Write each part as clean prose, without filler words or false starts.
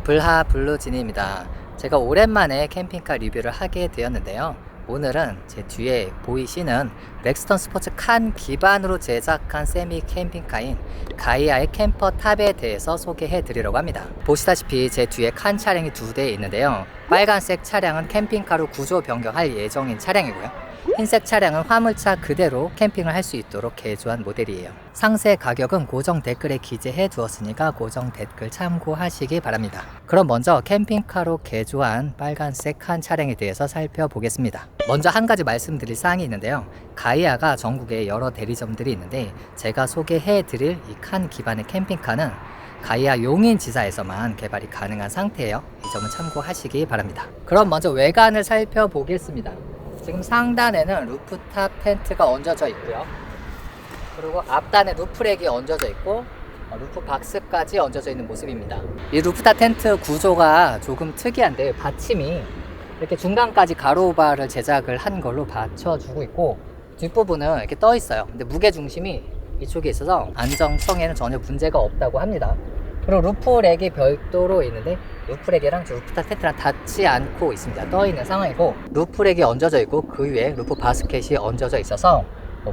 불하 블루진입니다. 제가 오랜만에 캠핑카 리뷰를 하게 되었는데요. 오늘은 제 뒤에 보이시는 렉스턴 스포츠 칸 기반으로 제작한 세미 캠핑카인 가이아의 캠퍼 탑에 대해서 소개해 드리려고 합니다. 보시다시피 제 뒤에 칸 차량이 2대 있는데요. 빨간색 차량은 캠핑카로 구조 변경할 예정인 차량이고요. 흰색 차량은 화물차 그대로 캠핑을 할 수 있도록 개조한 모델이에요. 상세 가격은 고정 댓글에 기재해 두었으니까 고정 댓글 참고하시기 바랍니다. 그럼 먼저 캠핑카로 개조한 빨간색 칸 차량에 대해서 살펴보겠습니다. 먼저 한 가지 말씀드릴 사항이 있는데요. 가이아가 전국에 여러 대리점들이 있는데 제가 소개해 드릴 이 칸 기반의 캠핑카는 가이아 용인지사에서만 개발이 가능한 상태예요. 이 점은 참고하시기 바랍니다. 그럼 먼저 외관을 살펴보겠습니다. 지금 상단에는 루프탑 텐트가 얹어져 있고요. 그리고 앞단에 루프렉이 얹어져 있고 루프 박스까지 얹어져 있는 모습입니다. 이 루프탑 텐트 구조가 조금 특이한데 받침이 이렇게 중간까지 가로바를 제작을 한 걸로 받쳐주고 있고 뒷부분은 이렇게 떠 있어요. 근데 무게 중심이 이쪽에 있어서 안정성에는 전혀 문제가 없다고 합니다. 그리고 루프렉이 별도로 있는데 루프렉이랑 루프탑 텐트랑 닿지 않고 있습니다. 떠 있는 상황이고 루프렉이 얹어져 있고 그 위에 루프 바스켓이 얹어져 있어서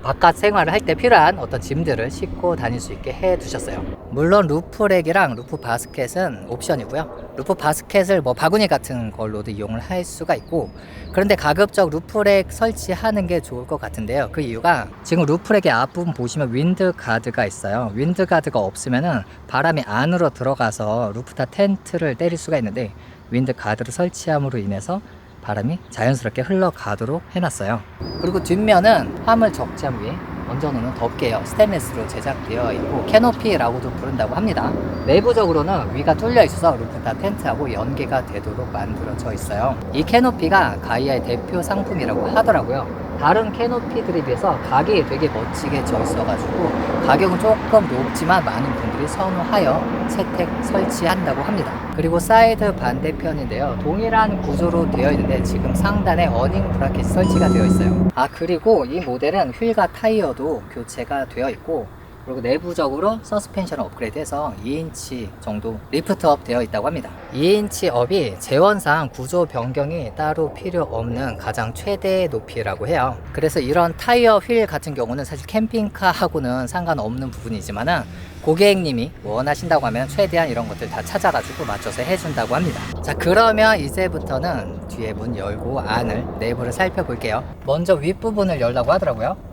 바깥 생활을 할 때 필요한 어떤 짐들을 싣고 다닐 수 있게 해 두셨어요. 물론 루프렉이랑 루프 바스켓은 옵션이고요. 루프 바스켓을 바구니 같은 걸로도 이용을 할 수가 있고, 그런데 가급적 루프렉 설치하는 게 좋을 것 같은데요. 그 이유가 지금 루프렉의 앞부분 보시면 윈드 가드가 있어요. 윈드 가드가 없으면은 바람이 안으로 들어가서 루프탑 텐트를 때릴 수가 있는데 윈드 가드를 설치함으로 인해서 바람이 자연스럽게 흘러가도록 해놨어요. 그리고 뒷면은 화물 적재함 위에 얹어놓는 덮개요. 스테인리스로 제작되어 있고 캐노피라고도 부른다고 합니다. 내부적으로는 위가 뚫려 있어서 루프탑 텐트하고 연계가 되도록 만들어져 있어요. 이 캐노피가 가이아의 대표 상품이라고 하더라고요. 다른 캐노피들에 비해서 각이 되게 멋지게 져 있어가지고 가격은 조금 높지만 많은 분들이 선호하여 채택 설치한다고 합니다. 그리고 사이드 반대편인데요. 동일한 구조로 되어 있는데 지금 상단에 어닝 브라켓이 설치가 되어 있어요. 그리고 이 모델은 휠과 타이어도 교체가 되어 있고, 그리고 내부적으로 서스펜션을 업그레이드해서 2인치 정도 리프트업 되어 있다고 합니다. 2인치 업이 재원상 구조 변경이 따로 필요 없는 가장 최대 높이라고 해요. 그래서 이런 타이어 휠 같은 경우는 사실 캠핑카하고는 상관없는 부분이지만은 고객님이 원하신다고 하면 최대한 이런 것들 다 찾아가지고 맞춰서 해준다고 합니다. 자, 그러면 이제부터는 뒤에 문 열고 안을 내부를 살펴볼게요. 먼저 윗부분을 열라고 하더라고요.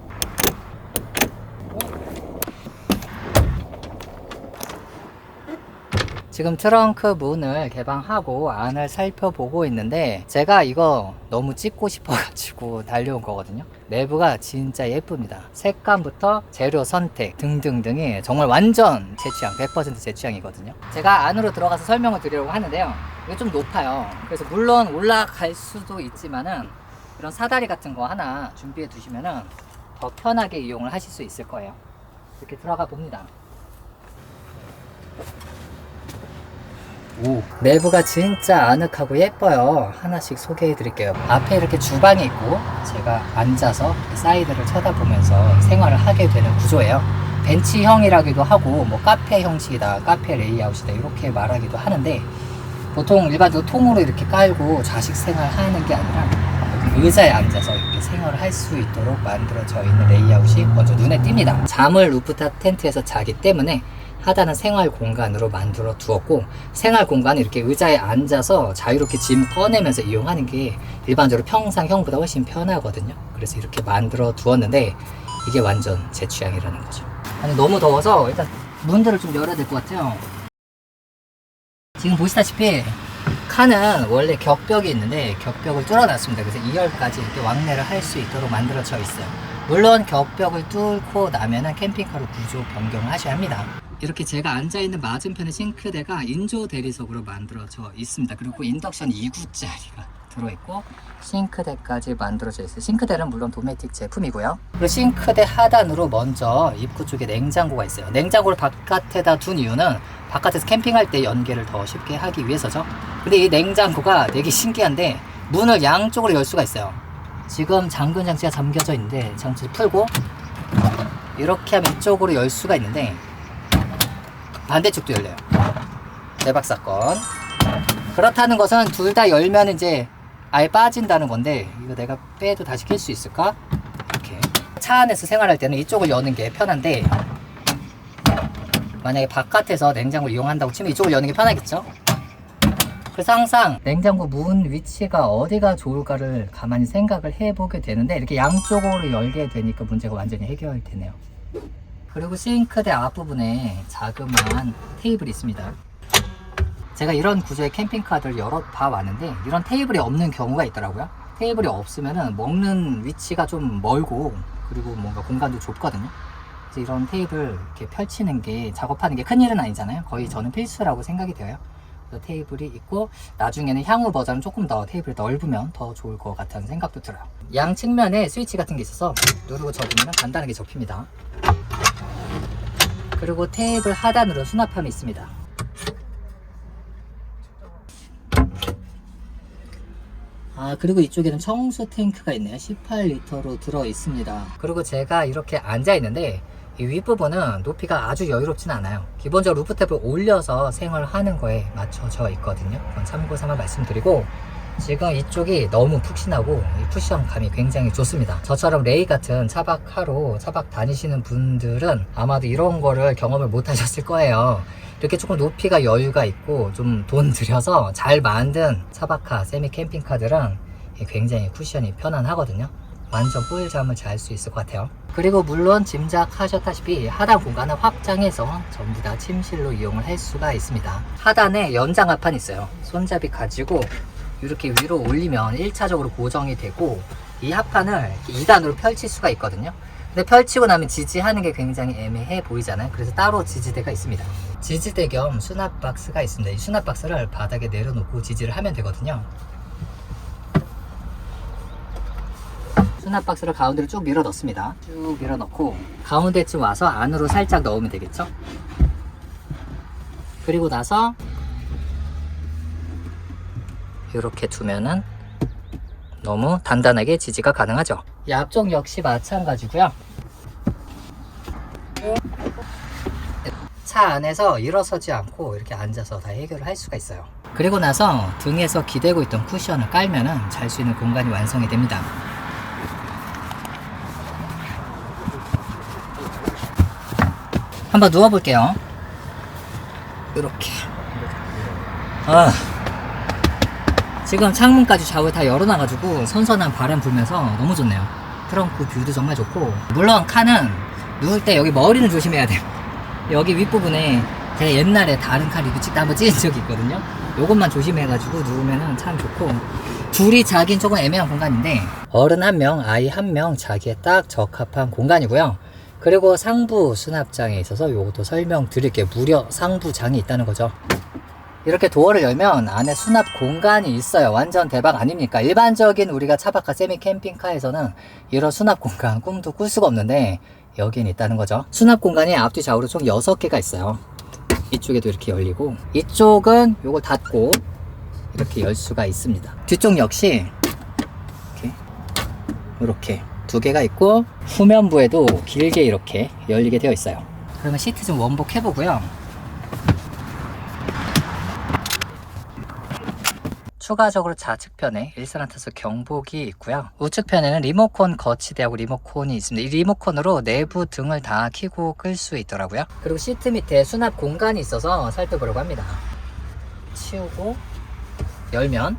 지금 트렁크 문을 개방하고 안을 살펴보고 있는데 제가 이거 너무 찍고 싶어가지고 달려온 거거든요. 내부가 진짜 예쁩니다. 색감부터 재료 선택 등등등이 정말 완전 제 취향, 100% 제 취향이거든요. 제가 안으로 들어가서 설명을 드리려고 하는데요. 이게 좀 높아요. 그래서 물론 올라갈 수도 있지만은 이런 사다리 같은 거 하나 준비해 두시면은 더 편하게 이용을 하실 수 있을 거예요. 이렇게 들어가 봅니다. 오, 내부가 진짜 아늑하고 예뻐요. 하나씩 소개해 드릴게요. 앞에 이렇게 주방이 있고 제가 앉아서 사이드를 쳐다보면서 생활을 하게 되는 구조예요. 벤치형이라기도 하고 카페 형식이다, 카페 레이아웃이다 이렇게 말하기도 하는데 보통 일반적으로 통으로 이렇게 깔고 좌식 생활하는 게 아니라 여기 의자에 앉아서 이렇게 생활을 할 수 있도록 만들어져 있는 레이아웃이 먼저 눈에 띕니다. 잠을 루프탑 텐트에서 자기 때문에 하단은 생활 공간으로 만들어 두었고, 생활 공간은 이렇게 의자에 앉아서 자유롭게 짐 꺼내면서 이용하는 게 일반적으로 평상형보다 훨씬 편하거든요. 그래서 이렇게 만들어 두었는데 이게 완전 제 취향이라는 거죠. 아니, 너무 더워서 일단 문들을 좀 열어야 될 것 같아요. 지금 보시다시피 칸은 원래 격벽이 있는데 격벽을 뚫어놨습니다. 그래서 2열까지 이렇게 왕래를 할 수 있도록 만들어져 있어요. 물론 격벽을 뚫고 나면은 캠핑카로 구조 변경을 하셔야 합니다. 이렇게 제가 앉아있는 맞은편에 싱크대가 인조 대리석으로 만들어져 있습니다. 그리고 인덕션 2구짜리가 들어있고 싱크대까지 만들어져 있어요. 싱크대는 물론 도메틱 제품이고요. 그리고 싱크대 하단으로 먼저 입구 쪽에 냉장고가 있어요. 냉장고를 바깥에다 둔 이유는 바깥에서 캠핑할 때 연계를 더 쉽게 하기 위해서죠. 근데 이 냉장고가 되게 신기한데 문을 양쪽으로 열 수가 있어요. 지금 잠근 장치가 잠겨져 있는데 장치를 풀고 이렇게 하면 이쪽으로 열 수가 있는데 반대쪽도 열려요. 대박 사건. 그렇다는 것은 둘 다 열면 이제 아예 빠진다는 건데, 이거 내가 빼도 다시 낄 수 있을까? 이렇게 차 안에서 생활할 때는 이쪽을 여는 게 편한데, 만약에 바깥에서 냉장고를 이용한다고 치면 이쪽을 여는 게 편하겠죠? 그래서 항상 냉장고 문 위치가 어디가 좋을까를 가만히 생각을 해보게 되는데, 이렇게 양쪽으로 열게 되니까 문제가 완전히 해결이 되네요. 그리고 싱크대 앞부분에 자그마한 테이블이 있습니다. 제가 이런 구조의 캠핑카들 여러 봐왔는데 이런 테이블이 없는 경우가 있더라고요. 테이블이 없으면은 먹는 위치가 좀 멀고, 그리고 뭔가 공간도 좁거든요. 그래서 이런 테이블 이렇게 펼치는 게, 작업하는 게 큰일은 아니잖아요. 거의 저는 필수라고 생각이 돼요. 그래서 테이블이 있고, 나중에는 향후 버전은 조금 더 테이블이 넓으면 더 좋을 것 같다는 생각도 들어요. 양 측면에 스위치 같은 게 있어서 누르고 접으면 간단하게 접힙니다. 그리고 테이블 하단으로 수납함이 있습니다. 그리고 이쪽에는 청수 탱크가 있네요. 18리터로 들어 있습니다. 그리고 제가 이렇게 앉아 있는데 이 윗부분은 높이가 아주 여유롭진 않아요. 기본적으로 루프탑을 올려서 생활하는 거에 맞춰져 있거든요. 그건 참고 삼아 말씀드리고, 지금 이쪽이 너무 푹신하고 이 쿠션감이 굉장히 좋습니다. 저처럼 레이 같은 차박하러 차박 다니시는 분들은 아마도 이런 거를 경험을 못 하셨을 거예요. 이렇게 조금 높이가 여유가 있고 좀 돈 들여서 잘 만든 차박카, 세미 캠핑카들은 굉장히 쿠션이 편안하거든요. 완전 꿀잠을 잘 수 있을 것 같아요. 그리고 물론 짐작하셨다시피 하단 공간을 확장해서 전부 다 침실로 이용을 할 수가 있습니다. 하단에 연장 합판이 있어요. 손잡이 가지고 이렇게 위로 올리면 1차적으로 고정이 되고, 이 합판을 2단으로 펼칠 수가 있거든요. 근데 펼치고 나면 지지하는 게 굉장히 애매해 보이잖아요. 그래서 따로 지지대가 있습니다. 지지대 겸 수납 박스가 있습니다. 이 수납 박스를 바닥에 내려놓고 지지를 하면 되거든요. 수납 박스를 가운데로 쭉 밀어 넣습니다. 쭉 밀어 넣고 가운데쯤 와서 안으로 살짝 넣으면 되겠죠. 그리고 나서 이렇게 두면은 너무 단단하게 지지가 가능하죠. 이 앞쪽 역시 마찬가지고요. 차 안에서 일어서지 않고 이렇게 앉아서 다 해결을 할 수가 있어요. 그리고 나서 등에서 기대고 있던 쿠션을 깔면은 잘 수 있는 공간이 완성이 됩니다. 한번 누워볼게요. 이렇게. 지금 창문까지 좌우 다 열어놔가지고 선선한 바람 불면서 너무 좋네요. 트렁크 뷰도 정말 좋고, 물론 칸은 누울 때 여기 머리는 조심해야 돼요. 여기 윗부분에 제가 옛날에 다른 칸 리뷰 찍다 한번 찍은 적이 있거든요. 요것만 조심해가지고 누우면은 참 좋고, 둘이 자긴 조금 애매한 공간인데 어른 1명, 아이 1명 자기에 딱 적합한 공간이고요. 그리고 상부 수납장에 있어서 요것도 설명드릴게요. 무려 상부장이 있다는 거죠. 이렇게 도어를 열면 안에 수납 공간이 있어요. 완전 대박 아닙니까? 일반적인 우리가 차박카 세미 캠핑카에서는 이런 수납 공간 꿈도 꿀 수가 없는데 여긴 있다는 거죠. 수납 공간이 앞뒤 좌우로 총 6개가 있어요. 이쪽에도 이렇게 열리고, 이쪽은 요걸 닫고 이렇게 열 수가 있습니다. 뒤쪽 역시 이렇게 2개가 있고, 후면부에도 길게 이렇게 열리게 되어 있어요. 그러면 시트 좀 원복해 보고요. 추가적으로 좌측편에 일산화탄소 경보기 있고요. 우측편에는 리모컨 거치대하고 리모컨이 있습니다. 이 리모컨으로 내부 등을 다 켜고 끌 수 있더라고요. 그리고 시트 밑에 수납 공간이 있어서 살펴보려고 합니다. 치우고 열면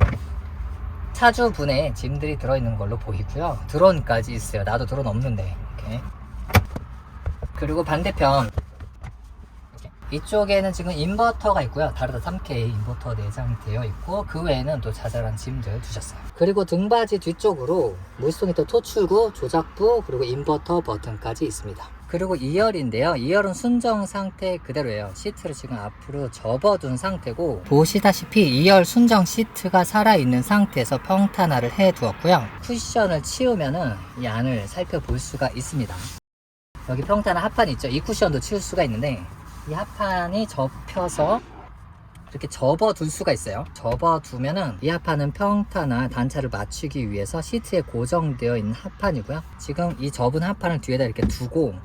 차주분의 짐들이 들어있는 걸로 보이고요. 드론까지 있어요. 나도 드론 없는데. 이렇게. 그리고 반대편 이쪽에는 지금 인버터가 있고요. 다르다 3K 인버터 내장되어 있고, 그 외에는 또 자잘한 짐들 두셨어요. 그리고 등받이 뒤쪽으로 물송이터 토출구, 조작부, 그리고 인버터 버튼까지 있습니다. 그리고 2열인데요. 2열은 순정 상태 그대로예요. 시트를 지금 앞으로 접어둔 상태고, 보시다시피 2열 순정 시트가 살아있는 상태에서 평탄화를 해 두었고요. 쿠션을 치우면은 이 안을 살펴볼 수가 있습니다. 여기 평탄화 합판 있죠. 이 쿠션도 치울 수가 있는데, 이 합판이 접혀서 이렇게 접어둘 수가 있어요. 접어두면은 이 합판은 평탄화 단차를 맞추기 위해서 시트에 고정되어 있는 합판이고요. 지금 이 접은 합판을 뒤에다 이렇게 두고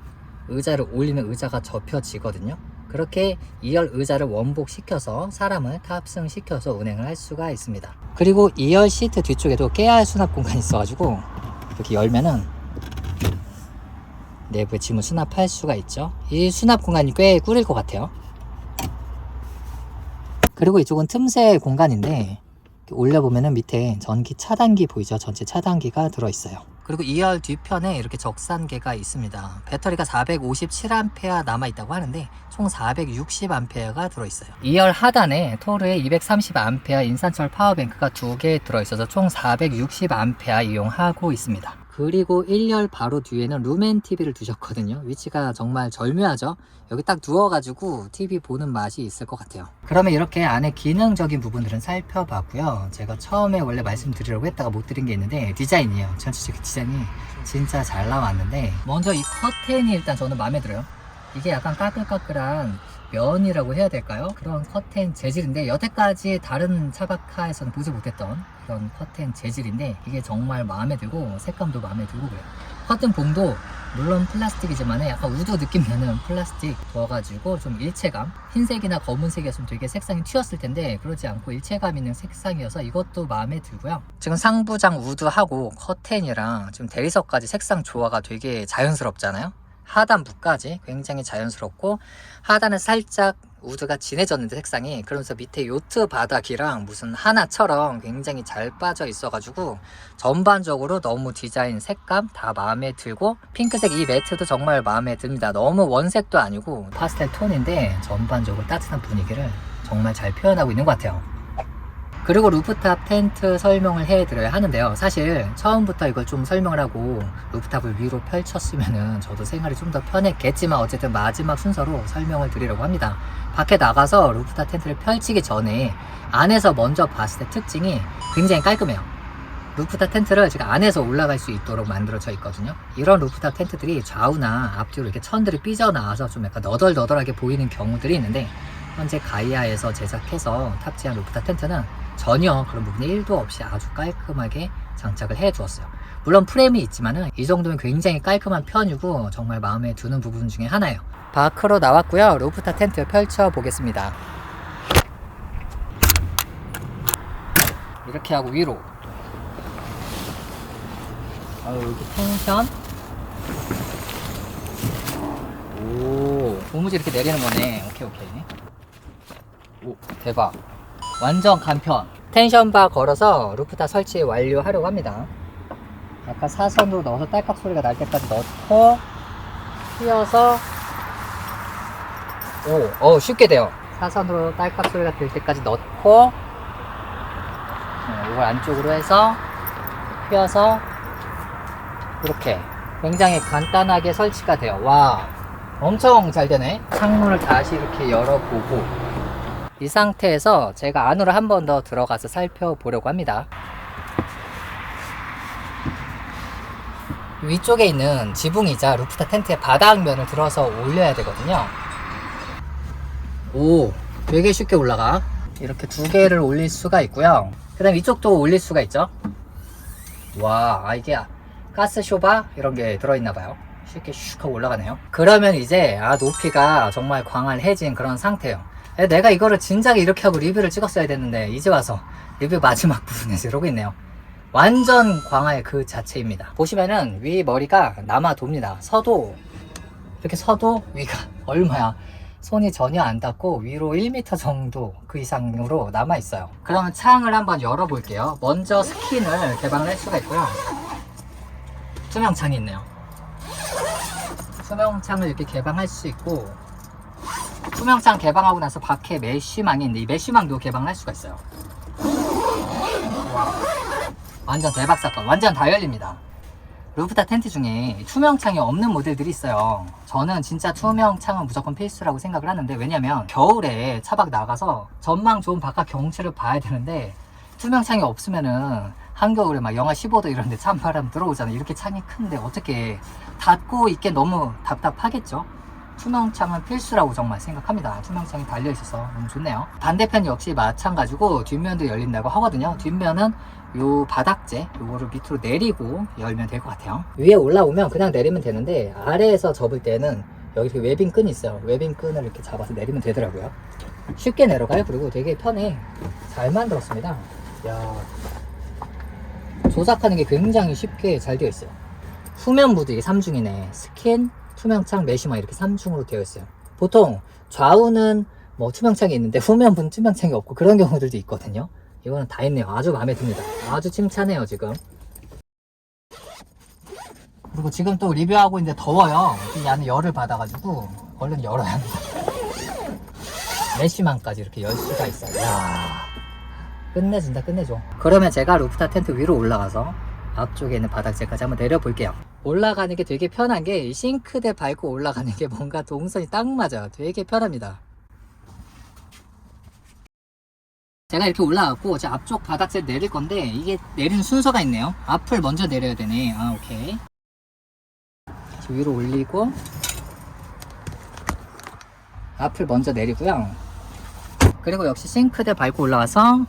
의자를 올리면 의자가 접혀지거든요. 그렇게 2열 의자를 원복시켜서 사람을 탑승시켜서 운행을 할 수가 있습니다. 그리고 2열 시트 뒤쪽에도 깨알 수납 공간이 있어가지고 이렇게 열면은 내부에 짐을 수납할 수가 있죠. 이 수납 공간이 꽤 꾸릴 것 같아요. 그리고 이쪽은 틈새 공간인데 올려보면은 밑에 전기 차단기 보이죠? 전체 차단기가 들어있어요. 그리고 2열 뒤편에 이렇게 적산계가 있습니다. 배터리가 457A 남아있다고 하는데 총 460A가 들어있어요. 2열 하단에 토르의 230A 인산철 파워뱅크가 2개 들어있어서 총 460A 이용하고 있습니다. 그리고 1열 바로 뒤에는 루멘 TV를 두셨거든요. 위치가 정말 절묘하죠. 여기 딱 누워가지고 TV 보는 맛이 있을 것 같아요. 그러면 이렇게 안에 기능적인 부분들은 살펴봤고요. 제가 처음에 원래 말씀드리려고 했다가 못 드린 게 있는데 디자인이에요. 전체적인 디자인이 진짜 잘 나왔는데 먼저 이 커튼이 일단 저는 마음에 들어요. 이게 약간 까끌까끌한 면이라고 해야 될까요? 그런 커튼 재질인데 여태까지 다른 차박카에서는 보지 못했던 그런 커튼 재질인데 이게 정말 마음에 들고 색감도 마음에 들고 그래요. 커튼 봉도 물론 플라스틱이지만 약간 우드 느낌 나는 플라스틱 넣어가지고 좀 일체감, 흰색이나 검은색이었으면 되게 색상이 튀었을 텐데 그러지 않고 일체감 있는 색상이어서 이것도 마음에 들고요. 지금 상부장 우드하고 커튼이랑 지금 대리석까지 색상 조화가 되게 자연스럽잖아요. 하단부까지 굉장히 자연스럽고 하단은 살짝 우드가 진해졌는데 색상이 그러면서 밑에 요트 바닥이랑 무슨 하나처럼 굉장히 잘 빠져 있어가지고 전반적으로 너무 디자인 색감 다 마음에 들고 핑크색 이 매트도 정말 마음에 듭니다. 너무 원색도 아니고 파스텔 톤인데 전반적으로 따뜻한 분위기를 정말 잘 표현하고 있는 것 같아요. 그리고 루프탑 텐트 설명을 해드려야 하는데요. 사실 처음부터 이걸 좀 설명을 하고 루프탑을 위로 펼쳤으면은 저도 생활이 좀 더 편했겠지만 어쨌든 마지막 순서로 설명을 드리려고 합니다. 밖에 나가서 루프탑 텐트를 펼치기 전에 안에서 먼저 봤을 때 특징이 굉장히 깔끔해요. 루프탑 텐트를 제가 안에서 올라갈 수 있도록 만들어져 있거든요. 이런 루프탑 텐트들이 좌우나 앞뒤로 이렇게 천들이 삐져나와서 좀 약간 너덜너덜하게 보이는 경우들이 있는데 현재 가이아에서 제작해서 탑재한 루프탑 텐트는 전혀 그런 부분이 1도 없이 아주 깔끔하게 장착을 해 두었어요. 물론 프레임이 있지만은 이 정도면 굉장히 깔끔한 편이고 정말 마음에 드는 부분 중에 하나예요. 밖으로 나왔고요. 루프탑 텐트 펼쳐 보겠습니다. 이렇게 하고 위로 여기 텐션 오 고무줄 이렇게 내리는 거네. 오케이 오 대박 완전 간편. 텐션바 걸어서 루프탑 설치 완료하려고 합니다. 약간 사선으로 넣어서 딸깍 소리가 날 때까지 넣고 휘어서 쉽게 돼요. 사선으로 딸깍 소리가 들 때까지 넣고 이걸 안쪽으로 해서 휘어서 이렇게 굉장히 간단하게 설치가 돼요. 와 엄청 잘 되네. 창문을 다시 이렇게 열어보고 이 상태에서 제가 안으로 한 번 더 들어가서 살펴보려고 합니다. 위쪽에 있는 지붕이자 루프탑 텐트의 바닥면을 들어서 올려야 되거든요. 오 되게 쉽게 올라가. 이렇게 두 개를 올릴 수가 있고요. 그 다음 이쪽도 올릴 수가 있죠. 와 이게 가스 쇼바 이런 게 들어있나봐요. 쉽게 슉 하고 올라가네요. 그러면 이제 높이가 정말 광활해진 그런 상태예요. 내가 이거를 진작에 이렇게 하고 리뷰를 찍었어야 됐는데 이제 와서 리뷰 마지막 부분에서 이러고 있네요. 완전 광활 그 자체입니다. 보시면은 위 머리가 남아 돕니다. 이렇게 서도 위가 얼마야 손이 전혀 안 닿고 위로 1m 정도 그 이상으로 남아 있어요. 그러면 창을 한번 열어 볼게요. 먼저 스킨을 개방을 할 수가 있고요. 투명창이 있네요. 투명창을 이렇게 개방할 수 있고 투명창 개방하고 나서 밖에 메쉬망이 있는데 이 메쉬망도 개방을 할 수가 있어요. 와, 완전 대박 사건. 완전 다 열립니다. 루프탑 텐트 중에 투명창이 없는 모델들이 있어요. 저는 진짜 투명창은 무조건 필수라고 생각을 하는데 왜냐면 겨울에 차박 나가서 전망 좋은 바깥 경치를 봐야 되는데 투명창이 없으면은 한겨울에 막 영하 15도 이런데 찬바람 들어오잖아요. 이렇게 창이 큰데 어떻게 닫고 있게 너무 답답하겠죠. 투명창은 필수라고 정말 생각합니다. 투명창이 달려있어서 너무 좋네요. 반대편 역시 마찬가지고 뒷면도 열린다고 하거든요. 뒷면은 요 바닥재 요거를 밑으로 내리고 열면 될 것 같아요. 위에 올라오면 그냥 내리면 되는데 아래에서 접을 때는 여기 이렇게 웨빙 끈이 있어요. 웨빙 끈을 이렇게 잡아서 내리면 되더라고요. 쉽게 내려가요. 그리고 되게 편해. 잘 만들었습니다. 야, 조작하는 게 굉장히 쉽게 잘 되어 있어요. 후면부도 이게 3중이네. 스킨, 투명창, 메시마 이렇게 3중으로 되어 있어요. 보통 좌우는 뭐 투명창이 있는데 후면부는 투명창이 없고 그런 경우들도 있거든요. 이거는 다 있네요. 아주 마음에 듭니다. 아주 칭찬해요 지금. 그리고 지금 또 리뷰하고 있는데 더워요. 이 안에 열을 받아가지고 얼른 열어야 합니다. 메쉬망까지 이렇게 열 수가 있어요. 이야, 끝내준다, 끝내줘. 그러면 제가 루프탑 텐트 위로 올라가서 앞쪽에 있는 바닥재까지 한번 내려볼게요. 올라가는 게 되게 편한 게 이 싱크대 밟고 올라가는 게 뭔가 동선이 딱 맞아요. 되게 편합니다. 제가 이렇게 올라갔고 제 앞쪽 바닥재 내릴 건데 이게 내리는 순서가 있네요. 앞을 먼저 내려야 되네. 아, 오케이. 위로 올리고 앞을 먼저 내리고요. 그리고 역시 싱크대 밟고 올라가서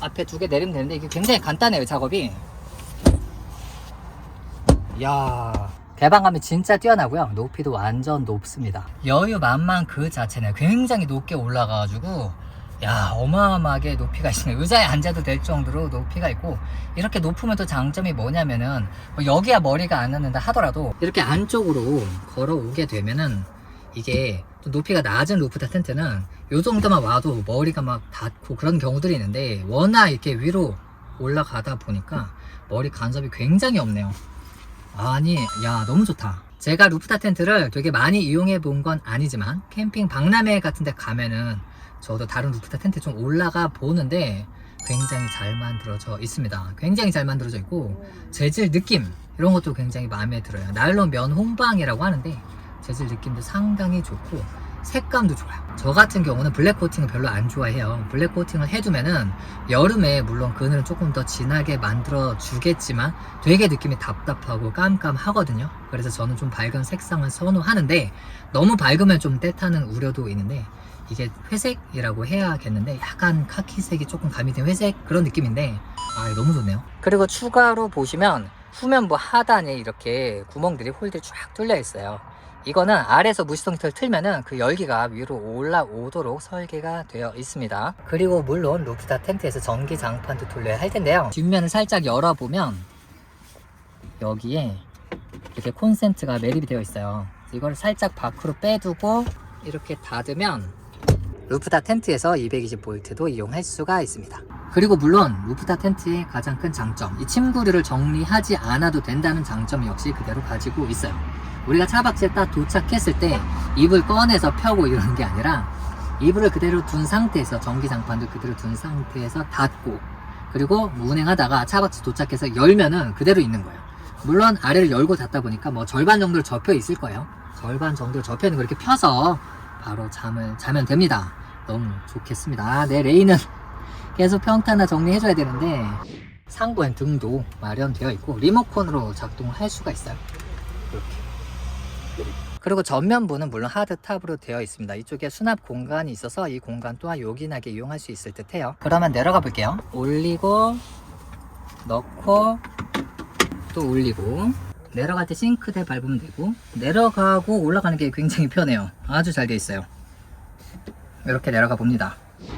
앞에 2개 내리면 되는데 이게 굉장히 간단해요, 작업이. 이야, 개방감이 진짜 뛰어나고요. 높이도 완전 높습니다. 여유만만 그 자체는 굉장히 높게 올라가가지고 야, 어마어마하게 높이가 있습니다. 의자에 앉아도 될 정도로 높이가 있고, 이렇게 높으면 또 장점이 뭐냐면은 뭐 여기야 머리가 안 닿는다 하더라도 이렇게 안쪽으로 걸어오게 되면은 이게 또 높이가 낮은 루프탑 텐트는 요 정도만 와도 머리가 막 닿고 그런 경우들이 있는데 워낙 이렇게 위로 올라가다 보니까 머리 간섭이 굉장히 없네요. 아니, 야, 너무 좋다. 제가 루프탑 텐트를 되게 많이 이용해 본 건 아니지만 캠핑 박람회 같은 데 가면은 저도 다른 루프탑 텐트 좀 올라가 보는데 굉장히 잘 만들어져 있습니다. 굉장히 잘 만들어져 있고 재질 느낌 이런 것도 굉장히 마음에 들어요. 나일론 면 홍방이라고 하는데 재질 느낌도 상당히 좋고 색감도 좋아요. 저 같은 경우는 블랙 코팅을 별로 안 좋아해요. 블랙 코팅을 해두면은 여름에 물론 그늘은 조금 더 진하게 만들어 주겠지만 되게 느낌이 답답하고 깜깜하거든요. 그래서 저는 좀 밝은 색상을 선호하는데 너무 밝으면 좀 때타는 우려도 있는데 이게 회색이라고 해야겠는데 약간 카키색이 조금 가미된 회색 그런 느낌인데 아, 너무 좋네요. 그리고 추가로 보시면 후면부 하단에 이렇게 구멍들이 홀들이 쫙 뚫려 있어요. 이거는 아래에서 무시동 히터를 틀면은 그 열기가 위로 올라오도록 설계가 되어 있습니다. 그리고 물론 루프탑 텐트에서 전기 장판도 돌려야 할 텐데요. 뒷면을 살짝 열어보면 여기에 이렇게 콘센트가 매립이 되어 있어요. 이걸 살짝 밖으로 빼두고 이렇게 닫으면 루프탑 텐트에서 220V도 이용할 수가 있습니다. 그리고 물론 루프탑 텐트의 가장 큰 장점, 이 침구류를 정리하지 않아도 된다는 장점 역시 그대로 가지고 있어요. 우리가 차박지에 딱 도착했을 때 이불 꺼내서 펴고 이러는 게 아니라 이불을 그대로 둔 상태에서 전기장판도 그대로 둔 상태에서 닫고 그리고 운행하다가 차박지 도착해서 열면은 그대로 있는 거예요. 물론 아래를 열고 닫다 보니까 뭐 절반 정도로 접혀 있을 거예요. 절반 정도로 접혀 있는 거 이렇게 펴서 바로 잠을 자면 됩니다. 너무 좋겠습니다. 아, 내 레인은 계속 평탄화 정리해줘야 되는데 상부엔 등도 마련되어 있고 리모컨으로 작동할 수가 있어요. 이렇게. 그리고 전면부는 물론 하드탑으로 되어 있습니다. 이쪽에 수납 공간이 있어서 이 공간 또한 요긴하게 이용할 수 있을 듯 해요. 그러면 내려가 볼게요. 올리고 넣고 또 올리고 내려갈 때 싱크대 밟으면 되고 내려가고 올라가는 게 굉장히 편해요. 아주 잘 되어 있어요. 이렇게 내려가 봅니다.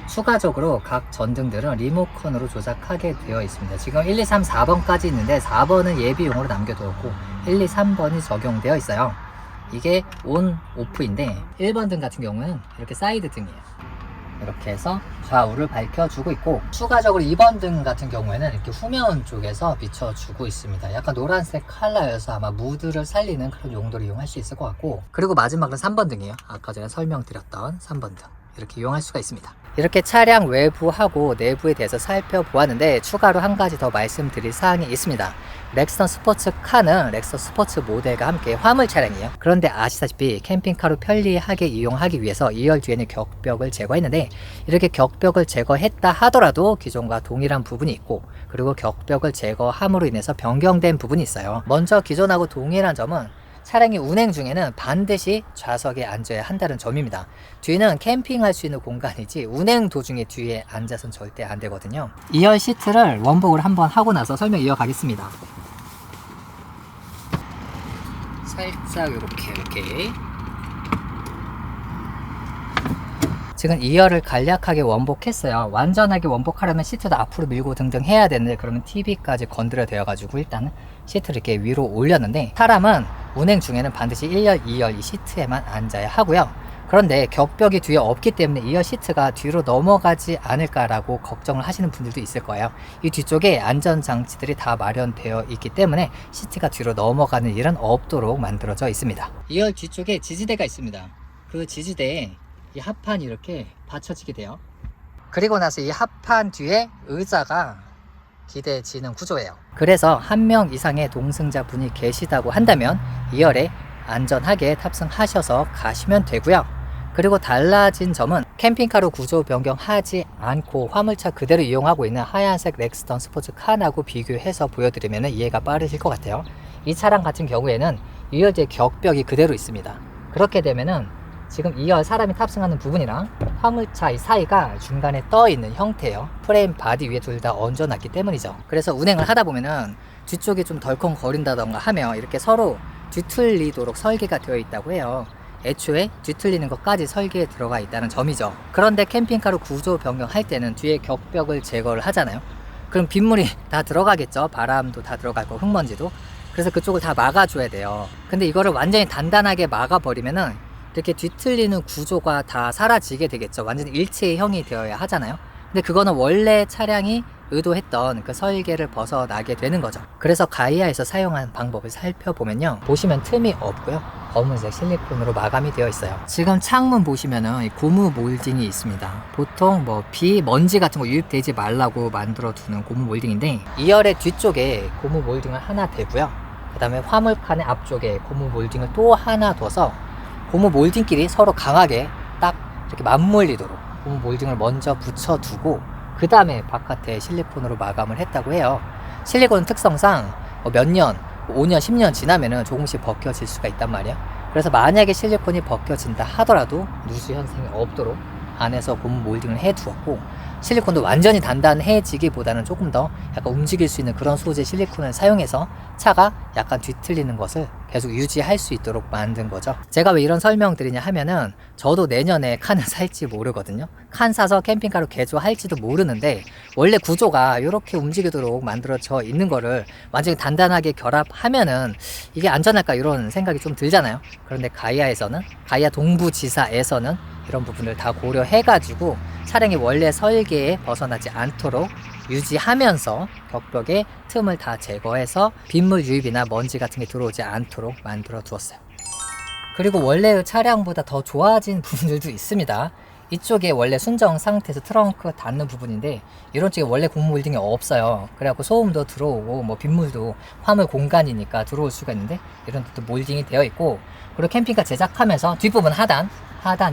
추가적으로 각 전등들은 리모컨으로 조작하게 되어 있습니다. 지금 1, 2, 3, 4번까지 있는데 4번은 예비용으로 남겨두었고 1, 2, 3번이 적용되어 있어요. 이게 온, 오프인데 1번 등 같은 경우는 이렇게 사이드 등이에요. 이렇게 해서 좌우를 밝혀주고 있고 추가적으로 2번 등 같은 경우에는 이렇게 후면 쪽에서 비춰주고 있습니다. 약간 노란색 컬러여서 아마 무드를 살리는 그런 용도로 이용할 수 있을 것 같고 그리고 마지막은 3번 등이에요. 아까 제가 설명드렸던 3번 등 이렇게 이용할 수가 있습니다. 이렇게 차량 외부하고 내부에 대해서 살펴보았는데 추가로 한 가지 더 말씀드릴 사항이 있습니다. 렉스턴 스포츠 카는 렉스턴 스포츠 모델과 함께 화물 차량이에요. 그런데 아시다시피 캠핑카로 편리하게 이용하기 위해서 2열 뒤에는 격벽을 제거했는데 이렇게 격벽을 제거했다 하더라도 기존과 동일한 부분이 있고 그리고 격벽을 제거함으로 인해서 변경된 부분이 있어요. 먼저 기존하고 동일한 점은 차량이 운행 중에는 반드시 좌석에 앉아야 한다는 점입니다. 뒤는 캠핑할 수 있는 공간이지 운행 도중에 뒤에 앉아서는 절대 안 되거든요. 2열 시트를 원복을 한번 하고 나서 설명 이어가겠습니다. 살짝 이렇게 지금 2열을 간략하게 원복했어요. 완전하게 원복하려면 시트도 앞으로 밀고 등등 해야 되는데, 그러면 TV까지 건드려 되어 가지고 일단은 시트를 이렇게 위로 올렸는데, 사람은 운행 중에는 반드시 1열, 2열 이 시트에만 앉아야 하고요. 그런데 격벽이 뒤에 없기 때문에 2열 시트가 뒤로 넘어가지 않을까라고 걱정을 하시는 분들도 있을 거예요. 이 뒤쪽에 안전장치들이 다 마련되어 있기 때문에 시트가 뒤로 넘어가는 일은 없도록 만들어져 있습니다. 2열 뒤쪽에 지지대가 있습니다. 그 지지대에 이 합판이 이렇게 받쳐지게 돼요. 그리고 나서 이 합판 뒤에 의자가 기대지는 구조예요. 그래서 한 명 이상의 동승자 분이 계시다고 한다면 2열에 안전하게 탑승하셔서 가시면 되고요. 그리고 달라진 점은 캠핑카로 구조 변경하지 않고 화물차 그대로 이용하고 있는 하얀색 렉스턴 스포츠 칸하고 비교해서 보여드리면 이해가 빠르실 것 같아요. 이 차량 같은 경우에는 2열 뒤에 격벽이 그대로 있습니다. 그렇게 되면은 지금 2열 사람이 탑승하는 부분이랑 화물차 이 사이가 중간에 떠 있는 형태예요. 프레임 바디 위에 둘 다 얹어놨기 때문이죠. 그래서 운행을 하다 보면은 뒤쪽이 좀 덜컹거린다던가 하면 이렇게 서로 뒤틀리도록 설계가 되어 있다고 해요. 애초에 뒤틀리는 것까지 설계에 들어가 있다는 점이죠. 그런데 캠핑카로 구조 변경할 때는 뒤에 격벽을 제거를 하잖아요. 그럼 빗물이 다 들어가겠죠. 바람도 다 들어가고 흙먼지도. 그래서 그쪽을 다 막아줘야 돼요. 근데 이거를 완전히 단단하게 막아버리면은 이렇게 뒤틀리는 구조가 다 사라지게 되겠죠. 완전히 일체형이 되어야 하잖아요. 근데 그거는 원래 차량이 의도했던 그 설계를 벗어나게 되는 거죠. 그래서 가이아에서 사용한 방법을 살펴보면요, 보시면 틈이 없고요, 검은색 실리콘으로 마감이 되어 있어요. 지금 창문 보시면은 고무 몰딩이 있습니다. 보통 뭐 비, 먼지 같은 거 유입되지 말라고 만들어 두는 고무 몰딩인데, 2열의 뒤쪽에 고무 몰딩을 하나 대고요, 그 다음에 화물칸의 앞쪽에 고무 몰딩을 또 하나 둬서 고무 몰딩끼리 서로 강하게 딱 이렇게 맞물리도록 고무 몰딩을 먼저 붙여두고 그 다음에 바깥에 실리콘으로 마감을 했다고 해요. 실리콘 특성상 몇 년, 5년, 10년 지나면은 조금씩 벗겨질 수가 있단 말이에요. 그래서 만약에 실리콘이 벗겨진다 하더라도 누수 현상이 없도록 안에서 고무 몰딩을 해두었고, 실리콘도 완전히 단단해지기보다는 조금 더 약간 움직일 수 있는 그런 소재 실리콘을 사용해서 차가 약간 뒤틀리는 것을 계속 유지할 수 있도록 만든 거죠. 제가 왜 이런 설명 드리냐 하면은, 저도 내년에 칸을 살지 모르거든요. 칸 사서 캠핑카로 개조할지도 모르는데, 원래 구조가 이렇게 움직이도록 만들어져 있는 거를 완전히 단단하게 결합하면은 이게 안전할까 이런 생각이 좀 들잖아요. 그런데 가이아에서는, 가이아 동부지사에서는 이런 부분을 다 고려해가지고 차량이 원래 설계에 벗어나지 않도록 유지하면서 격벽의 틈을 다 제거해서 빗물 유입이나 먼지 같은 게 들어오지 않도록 만들어 두었어요. 그리고 원래의 차량보다 더 좋아진 부분들도 있습니다. 이쪽에 원래 순정 상태에서 트렁크 닫는 부분인데, 이런 쪽에 원래 고무 몰딩이 없어요. 그래갖고 소음도 들어오고 뭐 빗물도 화물 공간이니까 들어올 수가 있는데, 이런 데도 몰딩이 되어 있고, 그리고 캠핑카 제작하면서 뒷부분 하단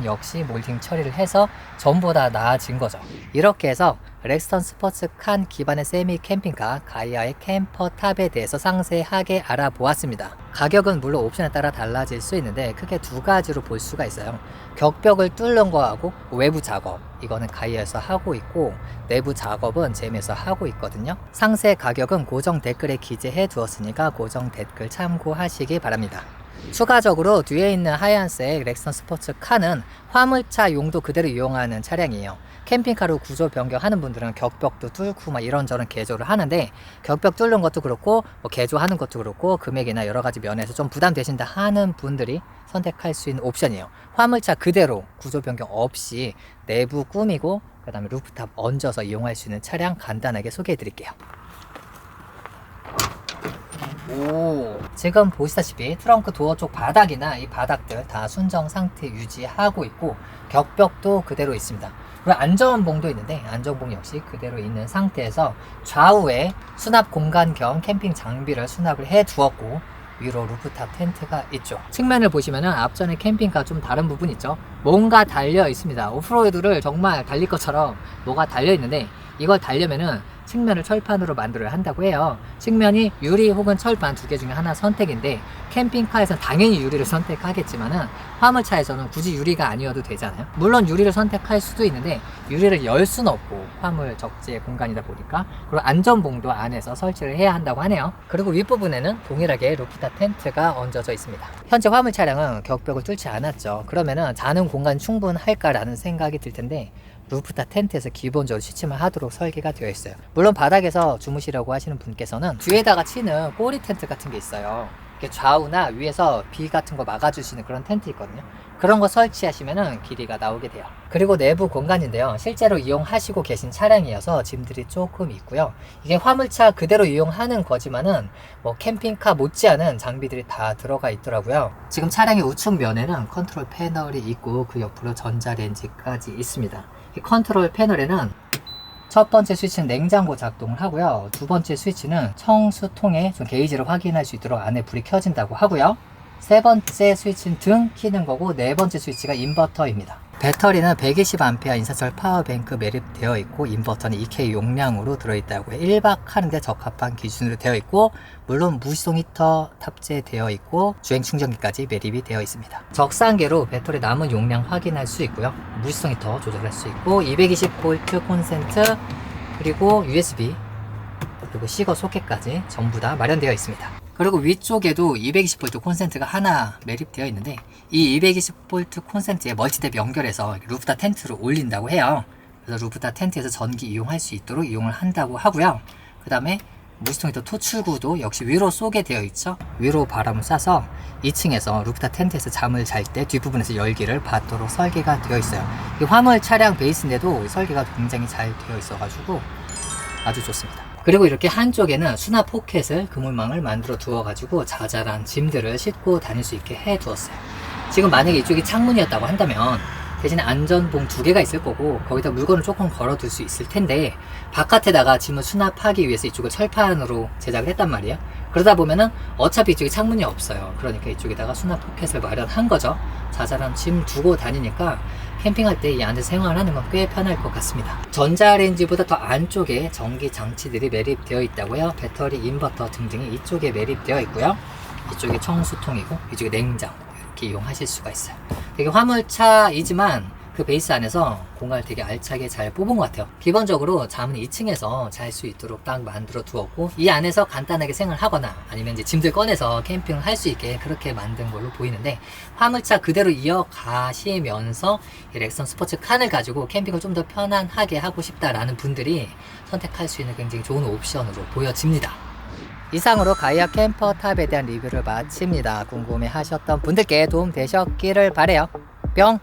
역시 몰딩 처리를 해서 전보다 나아진 거죠. 이렇게 해서 렉스턴 스포츠 칸 기반의 세미 캠핑카 가이아의 캠퍼탑에 대해서 상세하게 알아보았습니다. 가격은 물론 옵션에 따라 달라질 수 있는데 크게 두 가지로 볼 수가 있어요. 격벽을 뚫는 거하고 외부 작업, 이거는 가이아에서 하고 있고, 내부 작업은 잼에서 하고 있거든요. 상세 가격은 고정 댓글에 기재해 두었으니까 고정 댓글 참고하시기 바랍니다. 추가적으로 뒤에 있는 하얀색 렉스턴 스포츠 칸은 화물차 용도 그대로 이용하는 차량이에요. 캠핑카로 구조 변경하는 분들은 격벽도 뚫고 막 이런저런 개조를 하는데, 격벽 뚫는 것도 그렇고 뭐 개조하는 것도 그렇고 금액이나 여러 가지 면에서 좀 부담되신다 하는 분들이 선택할 수 있는 옵션이에요. 화물차 그대로 구조 변경 없이 내부 꾸미고 그 다음에 루프탑 얹어서 이용할 수 있는 차량 간단하게 소개해 드릴게요. 지금 보시다시피 트렁크 도어 쪽 바닥이나 이 바닥들 다 순정 상태 유지하고 있고, 격벽도 그대로 있습니다. 그리고 안전봉도 있는데, 안전봉 역시 그대로 있는 상태에서 좌우에 수납 공간 겸 캠핑 장비를 수납을 해 두었고, 위로 루프탑 텐트가 있죠. 측면을 보시면은 앞전에 캠핑카 좀 다른 부분 있죠. 뭔가 달려 있습니다. 오프로드를 정말 달릴 것처럼 뭐가 달려 있는데, 이걸 달려면은 측면을 철판으로 만들어야 한다고 해요. 측면이 유리 혹은 철판 두 개 중에 하나 선택인데 캠핑카에서는 당연히 유리를 선택하겠지만은 화물차에서는 굳이 유리가 아니어도 되잖아요. 물론 유리를 선택할 수도 있는데 유리를 열 수는 없고 화물 적재 공간이다 보니까, 그리고 안전봉도 안에서 설치를 해야 한다고 하네요. 그리고 윗부분에는 동일하게 루프탑 텐트가 얹어져 있습니다. 현재 화물 차량은 격벽을 뚫지 않았죠. 그러면은 자는 공간 충분할까라는 생각이 들 텐데 루프탑 텐트에서 기본적으로 취침을 하도록 설계가 되어 있어요. 물론 바닥에서 주무시려고 하시는 분께서는 뒤에다가 치는 꼬리 텐트 같은 게 있어요. 좌우나 위에서 비 같은 거 막아주시는 그런 텐트 있거든요. 그런 거 설치하시면은 길이가 나오게 돼요. 그리고 내부 공간인데요, 실제로 이용하시고 계신 차량이어서 짐들이 조금 있고요. 이게 화물차 그대로 이용하는 거지만은 뭐 캠핑카 못지않은 장비들이 다 들어가 있더라고요. 지금 차량의 우측 면에는 컨트롤 패널이 있고 그 옆으로 전자레인지까지 있습니다. 이 컨트롤 패널에는 첫 번째 스위치는 냉장고 작동을 하고요. 두 번째 스위치는 청수통에 좀 게이지를 확인할 수 있도록 안에 불이 켜진다고 하고요. 세 번째 스위치는 등 키는 거고, 네 번째 스위치가 인버터입니다. 배터리는 120A 인산철 파워뱅크 매립되어 있고, 인버터는 2K 용량으로 들어있다고 해요. 1박 하는데 적합한 기준으로 되어 있고, 물론 무시동 히터 탑재되어 있고 주행 충전기까지 매립이 되어 있습니다. 적상계로 배터리 남은 용량 확인할 수 있고요. 무시동 히터 조절할 수 있고, 220V 콘센트, 그리고 USB, 그리고 시거 소켓까지 전부 다 마련되어 있습니다. 그리고 위쪽에도 220V 콘센트가 하나 매립되어 있는데, 이 220V 콘센트에 멀티탭 연결해서 루프탑 텐트로 올린다고 해요. 그래서 루프탑 텐트에서 전기 이용할 수 있도록 이용을 한다고 하고요. 그 다음에 무시동 히터 토출구도 역시 위로 쏘게 되어 있죠. 위로 바람을 쏴서 2층에서 루프탑 텐트에서 잠을 잘 때 뒷부분에서 열기를 받도록 설계가 되어 있어요. 이 화물 차량 베이스인데도 설계가 굉장히 잘 되어 있어가지고 아주 좋습니다. 그리고 이렇게 한쪽에는 수납 포켓을, 그물망을 만들어 두어 가지고 자잘한 짐들을 싣고 다닐 수 있게 해 두었어요. 지금 만약에 이쪽이 창문이었다고 한다면 대신에 안전봉 2개가 있을 거고, 거기다 물건을 조금 걸어 둘 수 있을 텐데 바깥에다가 짐을 수납하기 위해서 이쪽을 철판으로 제작을 했단 말이에요. 그러다 보면은 어차피 이쪽에 창문이 없어요. 그러니까 이쪽에다가 수납 포켓을 마련한 거죠. 자잘한 짐 두고 다니니까 캠핑할 때 이 안에서 생활하는 건 꽤 편할 것 같습니다. 전자레인지보다 더 안쪽에 전기 장치들이 매립되어 있다고요. 배터리, 인버터 등등이 이쪽에 매립되어 있고요. 이쪽에 청수통이고 이쪽에 냉장, 이렇게 이용하실 수가 있어요. 되게 화물차이지만 그 베이스 안에서 공간을 되게 알차게 잘 뽑은 것 같아요. 기본적으로 잠은 2층에서 잘 수 있도록 딱 만들어 두었고, 이 안에서 간단하게 생활하거나 아니면 이제 짐들 꺼내서 캠핑을 할 수 있게 그렇게 만든 걸로 보이는데, 화물차 그대로 이어가시면서 이 렉선 스포츠 칸을 가지고 캠핑을 좀 더 편안하게 하고 싶다라는 분들이 선택할 수 있는 굉장히 좋은 옵션으로 보여집니다. 이상으로 가이아 캠퍼탑에 대한 리뷰를 마칩니다. 궁금해 하셨던 분들께 도움 되셨기를 바래요. 뿅!